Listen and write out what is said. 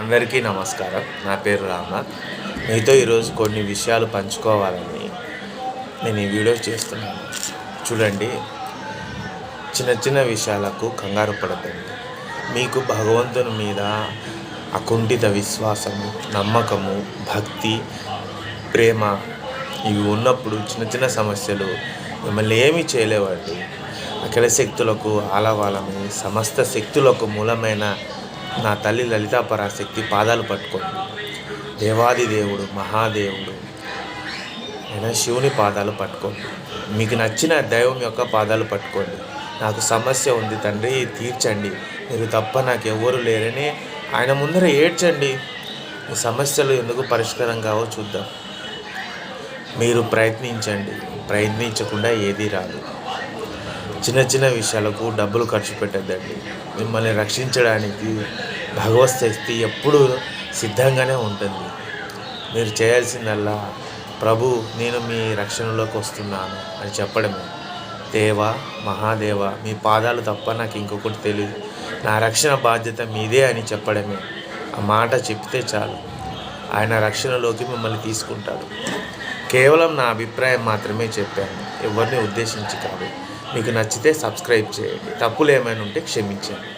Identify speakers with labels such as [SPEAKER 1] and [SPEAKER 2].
[SPEAKER 1] అందరికీ నమస్కారం. నా పేరు రామ్‌నాథ్. మీతో ఈరోజు కొన్ని విషయాలు పంచుకోవాలని నేను ఈ వీడియో చేస్తున్నాను. చూడండి, చిన్న చిన్న విషయాలకు కంగారు పడకండి. మీకు భగవంతుని మీద అకుంఠిత విశ్వాసము, నమ్మకము, భక్తి, ప్రేమ ఇవి ఉన్నప్పుడు చిన్న చిన్న సమస్యలు మిమ్మల్ని ఏమీ చేయలేవండి. అఖిల శక్తులకు ఆలవాలమై సమస్త శక్తులకు మూలమైన నా తల్లి లలితా పరాశక్తి పాదాలు పట్టుకోండి. దేవాది దేవుడు, మహాదేవుడు అయిన శివుని పాదాలు పట్టుకోండి. మీకు నచ్చిన దైవం యొక్క పాదాలు పట్టుకోండి. నాకు సమస్య ఉంది తండ్రి, తీర్చండి, మీరు తప్ప నాకు ఎవరు లేరని ఆయన ముందర ఏడ్చండి. మీ సమస్యలు ఎందుకు పరిష్కారం కావో చూద్దాం. మీరు ప్రయత్నించండి, ప్రయత్నించకుండా ఏదీ రాదు. చిన్న చిన్న విషయాలకు డబ్బులు ఖర్చు పెట్టద్దండి. మిమ్మల్ని రక్షించడానికి భగవత్ శక్తి ఎప్పుడూ సిద్ధంగానే ఉంటుంది. మీరు చేయాల్సిందల్లా, ప్రభు నేను మీ రక్షణలోకి వస్తున్నాను అని చెప్పడమే. దేవా, మహాదేవ, మీ పాదాలు తప్ప నాకు ఇంకొకటి తెలియదు, నా రక్షణ బాధ్యత మీదే అని చెప్పడమే. ఆ మాట చెప్తే చాలు, ఆయన రక్షణలోకి మిమ్మల్ని తీసుకుంటాడు. కేవలం నా అభిప్రాయం మాత్రమే చెప్పాను, ఎవరిని ఉద్దేశించి కాదు. మీకు నచ్చితే సబ్స్క్రైబ్ చేయండి, తప్పులు ఏమైనా ఉంటే క్షమించండి.